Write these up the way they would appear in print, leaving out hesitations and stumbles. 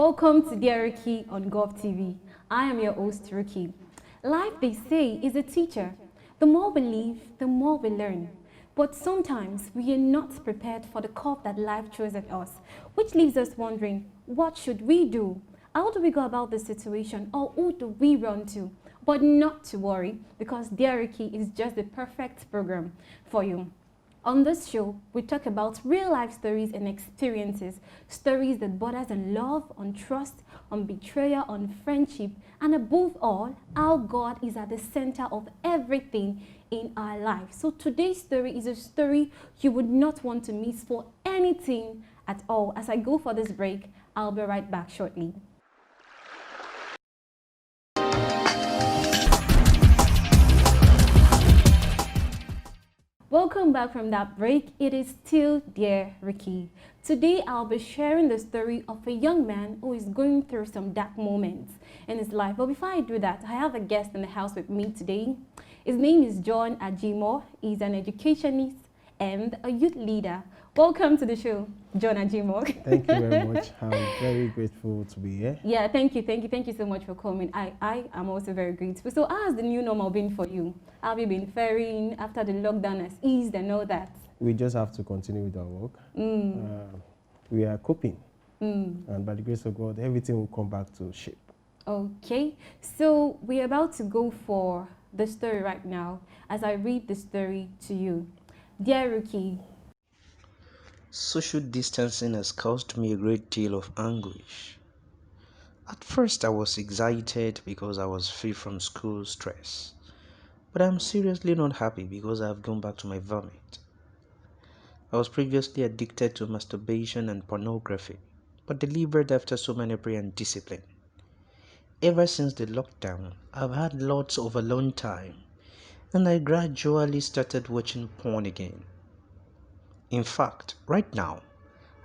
Welcome to Dear Rukky on Gov TV. I am your host, Rukky. Life, they say, is a teacher. The more we live, the more we learn. But sometimes we are not prepared for the curve that life throws at us, which leaves us wondering, what should we do? How do we go about this situation, or who do we run to? But not to worry, because Dear Rukky is just the perfect program for you. On this show, we talk about real-life stories and experiences, stories that borders on love, on trust, on betrayal, on friendship, and above all, how God is at the center of everything in our life. So today's story is a story you would not want to miss for anything at all. As I go for this break, I'll be right back shortly. Welcome back from that break. It is still Dear Rukky. Today I'll be sharing the story of a young man who is going through some dark moments in his life. But before I do that, I have a guest in the house with me today. His name is John Ajimo. He's an educationist and a youth leader. Welcome to the show, John Ajimo. Thank you very much. I'm very grateful to be here. Yeah, thank you so much for coming. I am also very grateful. So how has the new normal been for you? How have you been faring after the lockdown has eased and all that? We just have to continue with our work. We are coping. And by the grace of God, everything will come back to shape. Okay, so we're about to go for the story right now as I read the story to you. Dear Rukky. Social distancing has caused me a great deal of anguish. At first, I was excited because I was free from school stress. But I'm seriously not happy because I have gone back to my vomit. I was previously addicted to masturbation and pornography, but delivered after so many prayer and discipline. Ever since the lockdown, I've had lots of alone time, and I gradually started watching porn again. In fact, right now,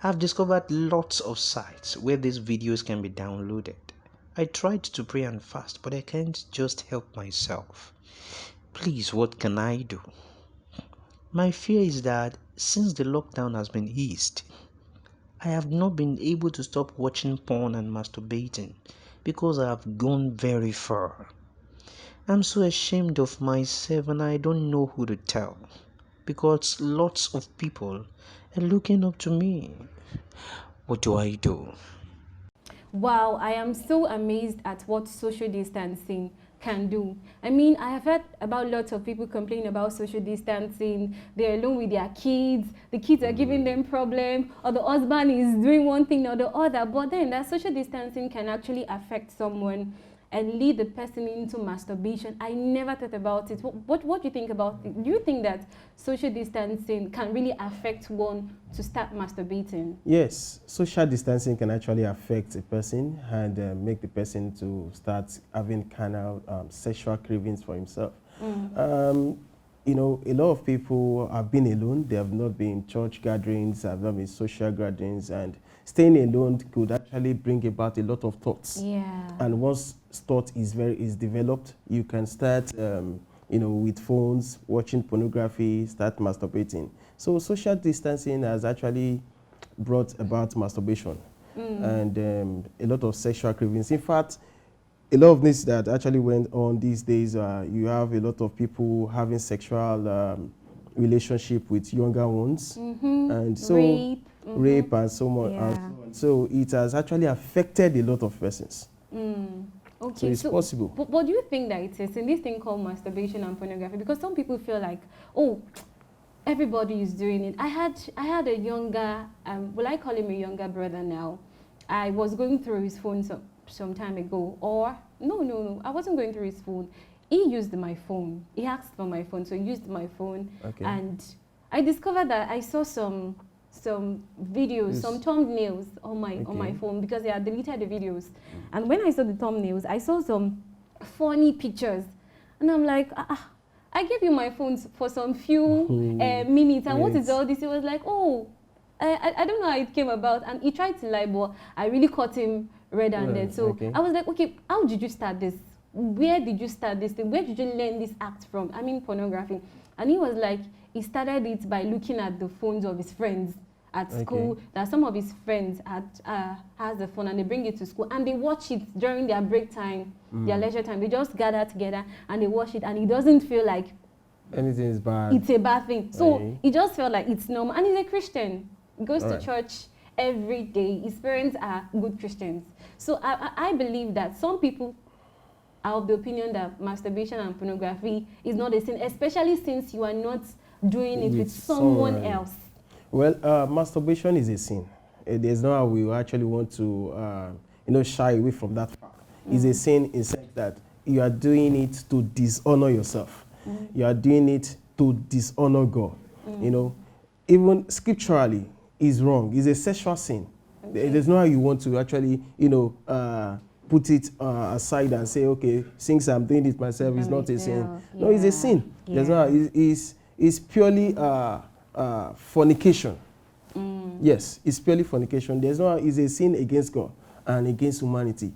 I've discovered lots of sites where these videos can be downloaded. I tried to pray and fast, but I can't just help myself. Please, what can I do? My fear is that since the lockdown has been eased, I have not been able to stop watching porn and masturbating because I have gone very far. I'm so ashamed of myself and I don't know who to tell because lots of people are looking up to me. What do I do? Wow, I am so amazed at what social distancing can do. I mean, I have heard about lots of people complaining about social distancing. They're alone with their kids. The kids are giving them problem, or the husband is doing one thing or the other. But then that social distancing can actually affect someone and lead the person into masturbation. I never thought about it. What do you think about it? Do you think that social distancing can really affect one to start masturbating? Yes, social distancing can actually affect a person and make the person to start having carnal sexual cravings for himself. You know, a lot of people have been alone. They have not been in church gatherings, have not been social gatherings, and staying alone could actually bring about a lot of thoughts. Yeah. And once thought is developed, you can start, you know, with phones, watching pornography, start masturbating. So social distancing has actually brought about masturbation and a lot of sexual cravings. In fact, a lot of this that actually went on these days, you have a lot of people having sexual relationship with younger ones, and so rape and so on. Yeah. So it has actually affected a lot of persons. Okay, So it's possible. But do you think that it is in this thing called masturbation and pornography? Because some people feel like, oh, everybody is doing it. I had a younger, will I call him a younger brother now? I was going through his phone some time ago, or no, I wasn't going through his phone. He used my phone. He asked for my phone, so he used my phone. Okay. And I discovered that I saw some videos, some thumbnails on my phone because they had deleted the videos. And when I saw the thumbnails, I saw some funny pictures, and I'm like, I gave you my phone for some few minutes, and what is all this? He was like, oh, I don't know how it came about, and he tried to lie, but I really caught him red-handed. So I was like, okay, how did you start this? Where did you start this thing? Where did you learn this act from? I mean, pornography. And he was like, he started it by looking at the phones of his friends. at school, that some of his friends has a phone and they bring it to school and they watch it during their break time, their leisure time. They just gather together and they watch it, and he doesn't feel like anything is bad. It's a bad thing. So he just felt like it's normal. And he's a Christian. He goes to church every day. His parents are good Christians. So I believe that some people are of the opinion that masturbation and pornography is not a sin, especially since you are not doing it with someone else. Well, masturbation is a sin. There's no how we actually want to, shy away from that fact. It's a sin in the sense that you are doing it to dishonor yourself. You are doing it to dishonor God. Even scripturally, is wrong. It's a sexual sin. There's no how you want to actually, put it aside and say, okay, since I'm doing it myself, it's not a sin. No, it's a sin. There's no, it's purely fornication. Yes, it's purely fornication. There's no, it's a sin against God and against humanity.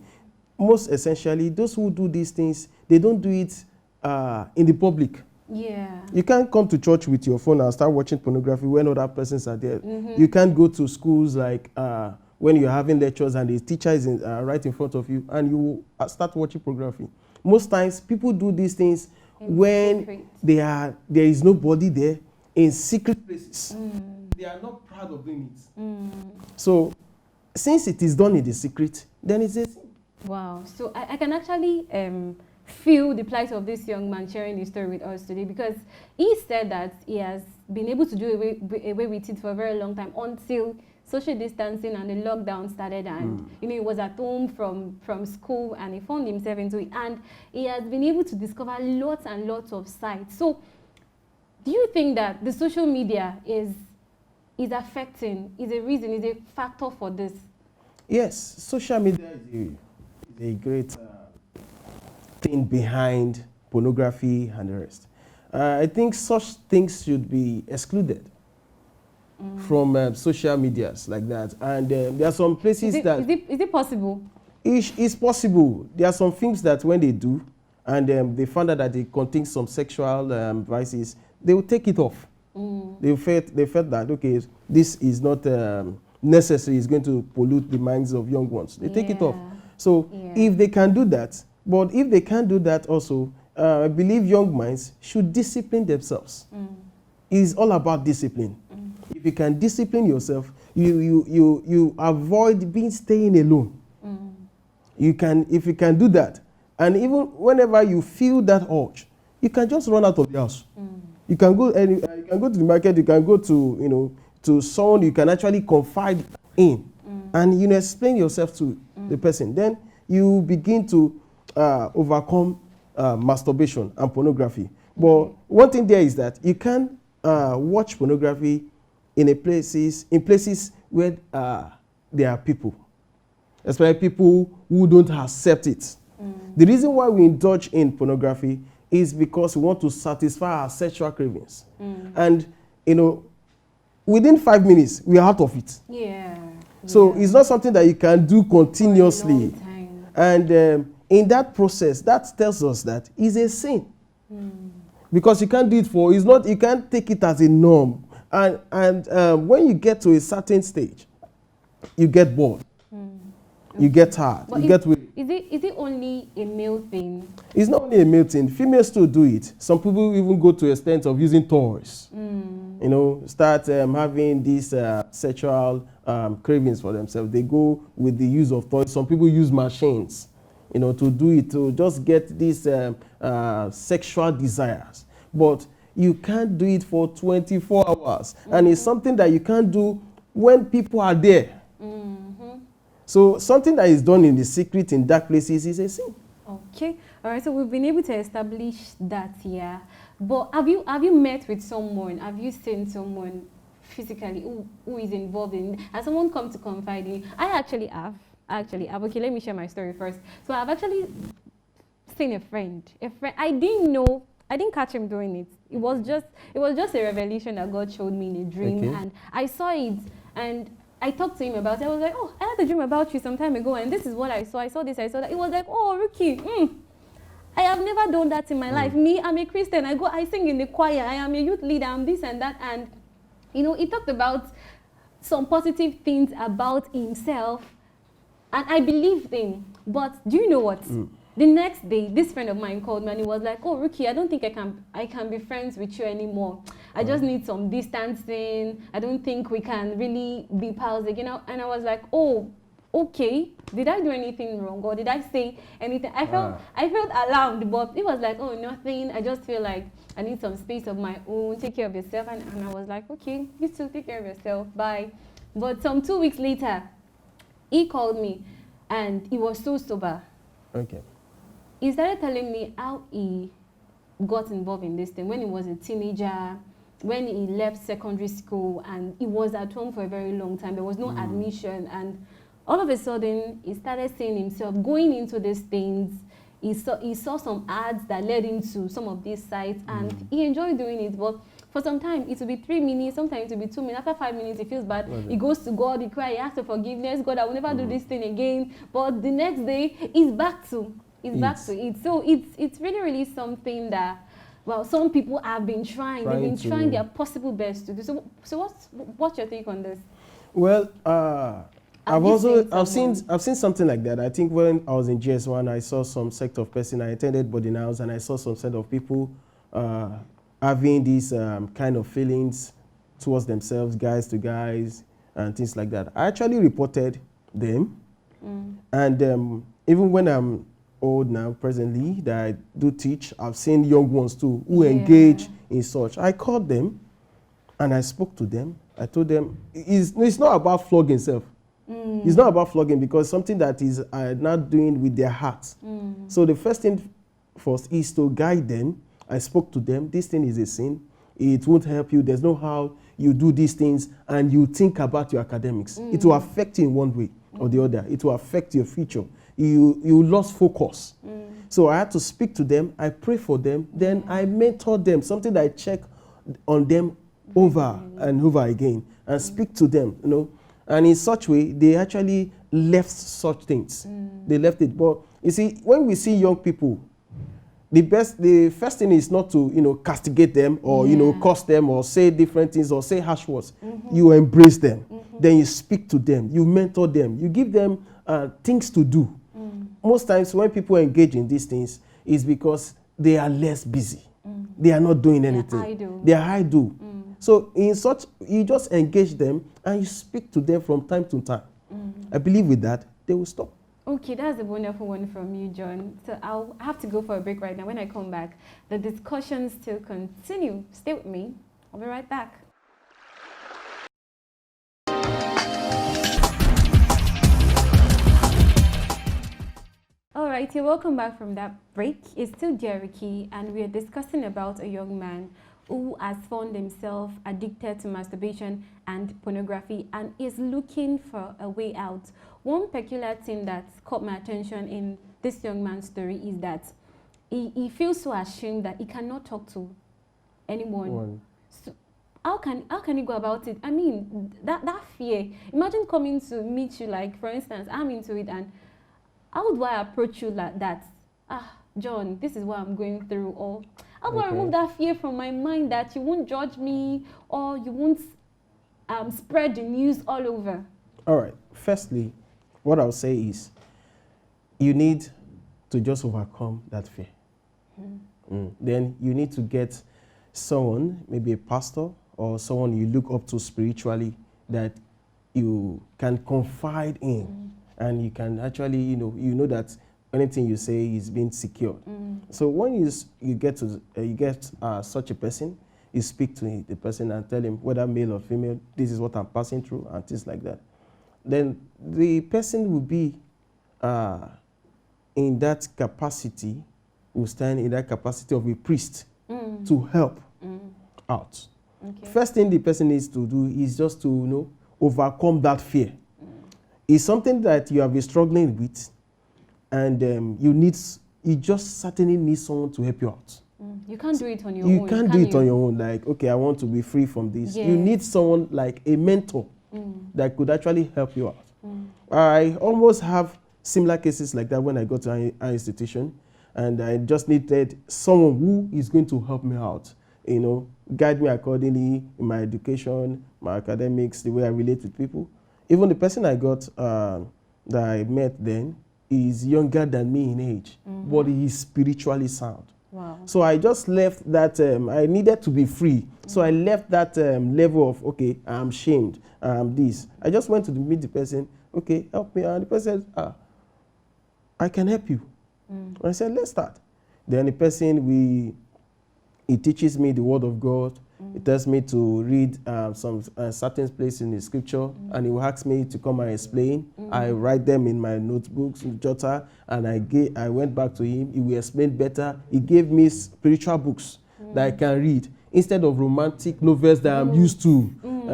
Most essentially, those who do these things, they don't do it in the public. Yeah. You can't come to church with your phone and start watching pornography when other persons are there. You can't go to schools like when you're having lectures and the teacher is right in front of you and you start watching pornography. Most times, people do these things when there is nobody there, in secret places. They are not proud of doing it. So, since it is done in the secret, then it's a sin. Wow. So I can actually feel the plight of this young man sharing his story with us today, because he said that he has been able to do away with it for a very long time until social distancing and the lockdown started, and he was at home from school and he found himself into it, and he has been able to discover lots and lots of sites. So do you think that the social media is affecting, is a reason, is a factor for this? Yes, social media is a great thing behind pornography and the rest. I think such things should be excluded from social medias like that. And there are some places is it possible? It's possible. There are some films that when they do, and they found out that they contain some sexual vices, they will take it off. They felt that, okay, this is not necessary, it's going to pollute the minds of young ones. They take it off. So if they can do that, but if they can't do that also, I believe young minds should discipline themselves. It's all about discipline. If you can discipline yourself, you avoid staying alone. If you can do that, and even whenever you feel that urge, you can just run out of the house. You can go you can go to the market, you can go to to someone you can actually confide in, and explain yourself to the person. Then you begin to overcome masturbation and pornography. But one thing there is that you can watch pornography in places where there are people, especially people who don't accept it. The reason why we indulge in pornography is because we want to satisfy our sexual cravings. And, within 5 minutes, we are out of it. So it's not something that you can do continuously. And in that process, that tells us that it's a sin. Because you can't do it you can't take it as a norm. And when you get to a certain stage, you get bored. You get tired. But you get weary. Is it only a male thing? It's not only a male thing. Females still do it. Some people even go to the extent of using toys. Start having these sexual cravings for themselves. They go with the use of toys. Some people use machines, to do it, to just get these sexual desires. But you can't do it for 24 hours. And it's something that you can't do when people are there. So something that is done in the secret, in dark places, is a sin. Okay. All right. So we've been able to establish that here. But have you met with someone? Have you seen someone physically who is involved in? Has someone come to confide in you? I actually have. Okay, let me share my story first. So I've actually seen a friend. I didn't catch him doing it. It was just a revelation that God showed me in a dream, and I saw it, and I talked to him about it. I was like, oh, I had a dream about you some time ago, and this is what I saw. I saw this, I saw that. It was like, oh, Rukky, I have never done that in my life. Me, I'm a Christian. I sing in the choir. I am a youth leader. I'm this and that. And, he talked about some positive things about himself, and I believed him. But do you know what? The next day, this friend of mine called me and he was like, "Oh, Rukky, I don't think I can be friends with you anymore. I just need some distancing. I don't think we can really be pals again." And I was like, "Oh, okay. Did I do anything wrong or did I say anything?" I felt alarmed, but it was like, "Oh, nothing. I just feel like I need some space of my own. Take care of yourself." And I was like, "Okay, you too. Take care of yourself. Bye." But some 2 weeks later, he called me and he was so sober. Okay. He started telling me how he got involved in this thing when he was a teenager, when he left secondary school, and he was at home for a very long time. There was no admission, and all of a sudden, he started seeing himself going into these things. He saw some ads that led into some of these sites, and he enjoyed doing it. But for some time, it will be 3 minutes, sometimes it will be 2 minutes. After 5 minutes, he feels bad. He goes to God, he cries, he asks for forgiveness. "God, I will never do this thing again." But the next day, he's back to it. So it's really, really something that, well, some people have been trying. They've been trying their possible best to do. So what's your take on this? Well, I've seen something like that. I think when I was in GS1, I saw some sect of person. I attended boarding house, and I saw some set of people having these kind of feelings towards themselves, guys to guys, and things like that. I actually reported them, and even when I'm old now, presently, that I do teach, I've seen young ones too who engage in such. I called them, and I spoke to them. I told them it's not about flogging self. It's not about flogging, because something that is not doing with their hearts. So the first thing first is to guide them. I spoke to them. This thing is a sin. It won't help you. There's no how you do these things and you think about your academics. It will affect you in one way or the other. It will affect your future. You lost focus. So I had to speak to them. I pray for them. Then I mentor them, something that I check on them over and over again and speak to them, you know. And in such way, they actually left such things. They left it. But you see, when we see young people, the first thing is not to, you know, castigate them or, you know, curse them or say different things or say harsh words. You embrace them. Then you speak to them. You mentor them. You give them things to do. Most times when people engage in these things is because they are less busy. They are not doing anything. They are idle. So in such, you just engage them and you speak to them from time to time. I believe with that, they will stop. Okay, that's a wonderful one from you, John. So I'll have to go for a break right now. When I come back, the discussion still continue. Stay with me. I'll be right back. All right, you're welcome back from that break. It's still Rukky, and we are discussing about a young man who has found himself addicted to masturbation and pornography and is looking for a way out. One peculiar thing that caught my attention in this young man's story is that he feels so ashamed that he cannot talk to anyone. So how can he go about it? I mean, that fear. Imagine coming to meet you, like, for instance, I'm into it, and how do I approach you like that? John, this is what I'm going through. Or how do I remove that fear from my mind that you won't judge me or you won't spread the news all over? All right. Firstly, what I'll say is you need to just overcome that fear. Then you need to get someone, maybe a pastor or someone you look up to spiritually that you can confide in. And you can actually, you know that anything you say is being secured. So when you get such a person, you speak to the person and tell him, whether male or female, this is what I'm passing through and things like that. Then the person will be in that capacity, will stand in that capacity of a priest to help out. First thing the person needs to do is just to overcome that fear. It's something that you have been struggling with, and you just certainly need someone to help you out. You can't do it on your own. You can't do it on your own. Like, okay, I want to be free from this. You need someone like a mentor that could actually help you out. I almost have similar cases like that when I go to an institution, and I just needed someone who is going to help me out. guide me accordingly in my education, my academics, the way I relate with people. Even the person I got, that I met then, is younger than me in age, but he is spiritually sound. Wow. So I just left that, I needed to be free. So I left that level of, okay, I'm shamed, I'm this. I just went to meet the person, okay, help me. And the person said, I can help you. I said, let's start. Then the person, he teaches me the word of God. He tells me to read some certain place in the scripture, and he will ask me to come and explain. I write them in my notebooks, in jotter, and I went back to him. He will explain better. He gave me spiritual books that I can read instead of romantic novels that I'm used to.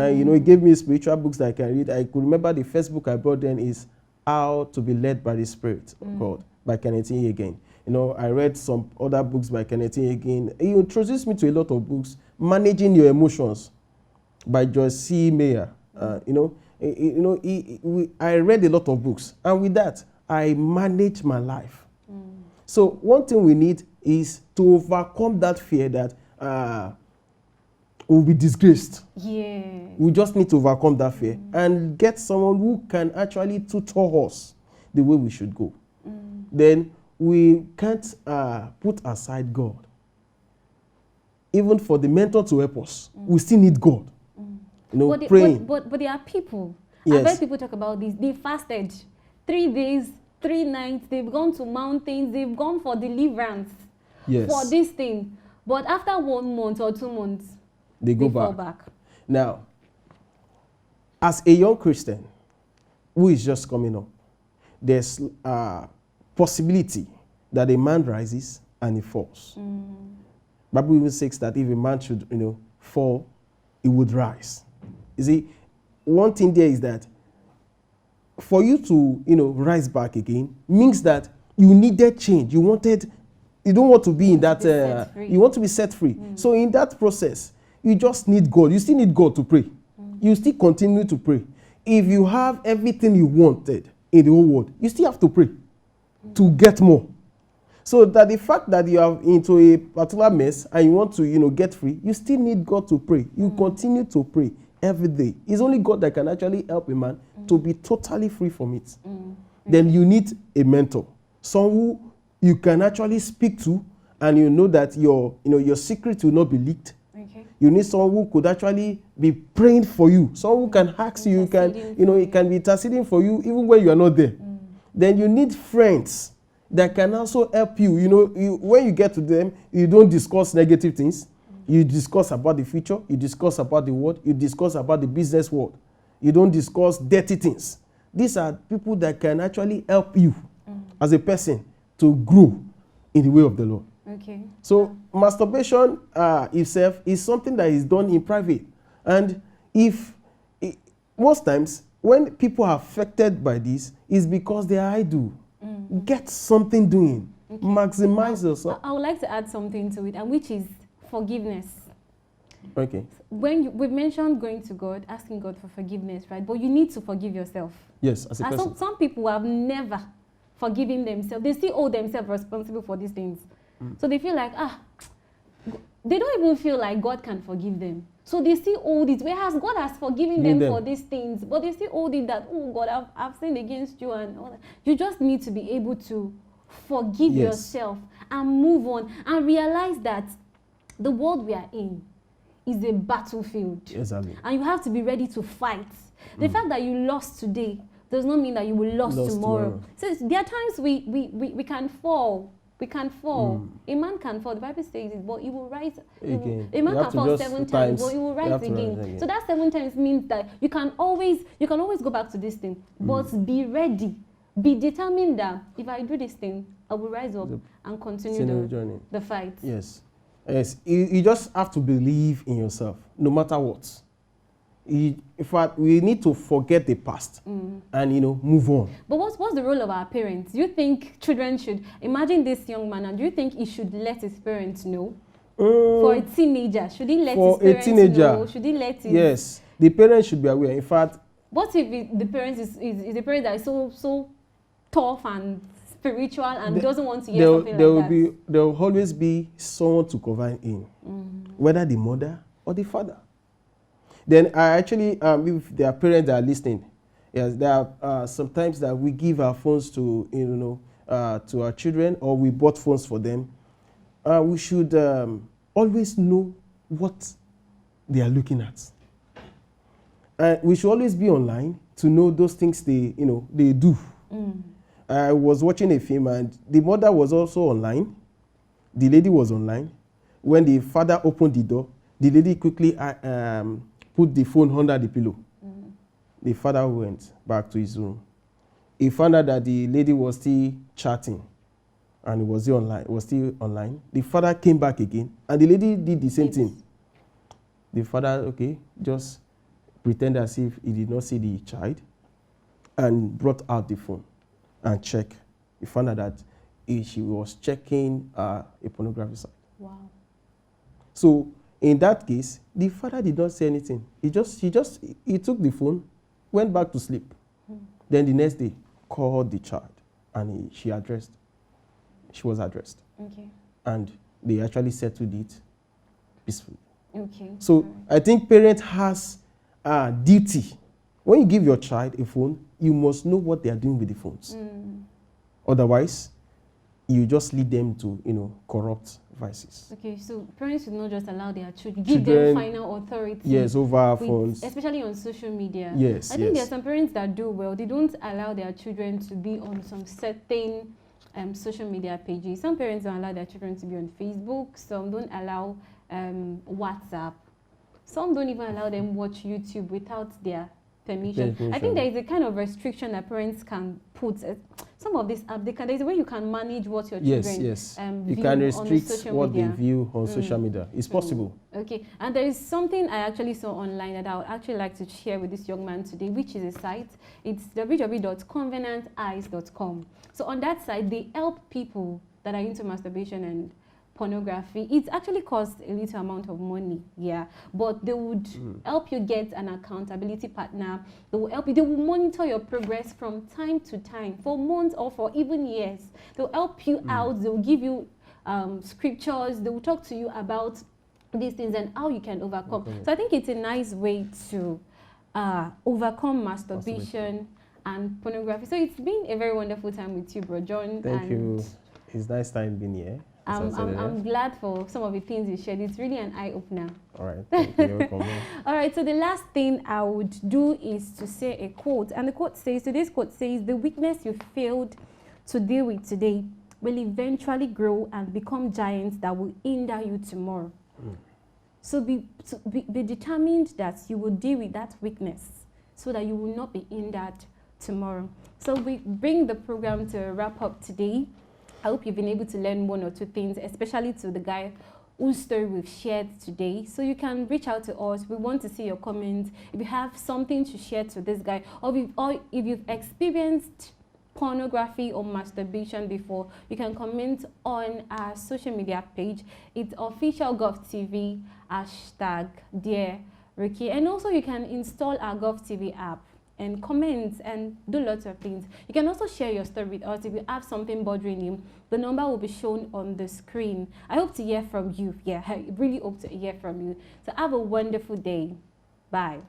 He gave me spiritual books that I can read. I could remember the first book I bought then is How to be Led by the Spirit of God by Kenneth Hagin. I read some other books by Kenneth Hagin. He introduced me to a lot of books. Managing Your Emotions by Joyce C. Meyer. I read a lot of books, and with that, I manage my life. So one thing we need is to overcome that fear that we'll be disgraced. Yeah. We just need to overcome that fear and get someone who can actually tutor us the way we should go. Then we can't put aside God. Even for the mentor to help us, we still need God. Praying. But there are people. Yes. I've heard people talk about this. They fasted 3 days, 3 nights. They've gone to mountains. They've gone for deliverance for this thing. But after 1 month or 2 months, they fall back. Now, as a young Christian who is just coming up, there's a possibility that a man rises and he falls. Bible even says that if a man should, fall, he would rise. You see, one thing there is that for you to, rise back again means that you needed change. You don't want to be in that, you want to be set free. So in that process, you just need God. You still need God to pray. You still continue to pray. If you have everything you wanted in the whole world, you still have to pray to get more. So that the fact that you are into a particular mess and you want to, get free, you still need God to pray. You continue to pray every day. It's only God that can actually help a man to be totally free from it. Then you need a mentor, someone who you can actually speak to, and you know that your secret will not be leaked. Okay. You need someone who could actually be praying for you, someone who can ask you, he can be interceding for you even when you are not there. Then you need friends that can also help you. When you get to them, you don't discuss negative things. You discuss about the future. You discuss about the world. You discuss about the business world. You don't discuss dirty things. These are people that can actually help you as a person to grow in the way of the Lord. Okay. So masturbation itself is something that is done in private. And most times when people are affected by this, is because they are idle. Get something doing. Okay. Maximize yourself. I would like to add something to it, and which is forgiveness. Okay. We've mentioned going to God, asking God for forgiveness, right? But you need to forgive yourself. Yes, as a person. Some people have never forgiven themselves. They still owe themselves responsible for these things. So they feel like, they don't even feel like God can forgive them. So they still hold it. Whereas God has forgiven them for these things, but they still hold it that, oh God, I've sinned against you and all that. You just need to be able to forgive yourself and move on and realize that the world we are in is a battlefield. Exactly. And you have to be ready to fight. The fact that you lost today does not mean that you will lose tomorrow. So there are times we can fall. We can fall. A man can fall. The Bible says it, but he will rise again. A man can fall 7 times, but he will rise again. So that 7 times means that you can always go back to this thing, but be ready. Be determined that if I do this thing, I will rise up and continue the fight. Yes. Yes. You just have to believe in yourself, no matter what. In fact, we need to forget the past and move on. But what's the role of our parents? Do you think children should imagine this young man, and do you think he should let his parents know? For a teenager, should he let his parents know? Should he let his... Yes, the parents should be aware. In fact, what if the parents is the parent that is so tough and spiritual and doesn't want to hear There, something there like will that. be there will always be someone to confide in, whether the mother or the father. Then I actually, if there are parents that are listening, yes, there are sometimes that we give our phones to to our children, or we bought phones for them. We should always know what they are looking at. We should always be online to know those things they do. I was watching a film and the mother was also online. The lady was online. When the father opened the door, the lady quickly put the phone under the pillow. The father went back to his room. He found out that the lady was still chatting and it was still online. The father came back again and the lady did the same thing. The father, just pretend as if he did not see the child and brought out the phone and checked. He found out that she was checking a pornography site. Wow. So in that case, the father did not say anything. He took the phone, went back to sleep. Then the next day, called the child and she was addressed. Okay. And they actually settled it peacefully. Okay. So I think parent has a duty. When you give your child a phone, you must know what they are doing with the phones. Otherwise, you just lead them to corrupt vices. Okay, so parents should not just allow their children, give them final authority. Yes, over phones. Especially on social media. Yes, I think there are some parents that do well. They don't allow their children to be on some certain social media pages. Some parents don't allow their children to be on Facebook. Some don't allow WhatsApp. Some don't even allow them watch YouTube without their permission. I think there is a kind of restriction that parents can put. Some of these apps, there's a way you can manage what your children you can restrict what they view on social media. It's possible. Okay, and there is something I actually saw online that I would actually like to share with this young man today, which is a site. It's www.covenanteyes.com. So on that site, they help people that are into masturbation and pornography. It actually costs a little amount of money, but they would help you get an accountability partner. They will help you. They will monitor your progress from time to time, for months or for even years. They'll help you out. They will give you scriptures. They will talk to you about these things and how you can overcome. So I think it's a nice way to overcome masturbation and pornography. So it's been a very wonderful time with you, Bro John. Thank you. It's nice time being here. I'm glad for some of the things you shared. It's really an eye-opener. All right. Thank you. You're welcome. All right. So the last thing I would do is to say a quote. And the quote says, today's quote says, the weakness you failed to deal with today will eventually grow and become giants that will hinder you tomorrow. So be determined that you will deal with that weakness so that you will not be hindered tomorrow. So we bring the program to a wrap up today. I hope you've been able to learn one or two things, especially to the guy whose story we've shared today. So you can reach out to us. We want to see your comments. If you have something to share to this guy, or if you've experienced pornography or masturbation before, you can comment on our social media page. It's official GovTV, #Dear Rukky. And also you can install our GovTV app and comment and do lots of things. You can also share your story with us. If you have something bothering you, the number will be shown on the screen. I hope to hear from you. I really hope to hear from you. So have a wonderful day. Bye.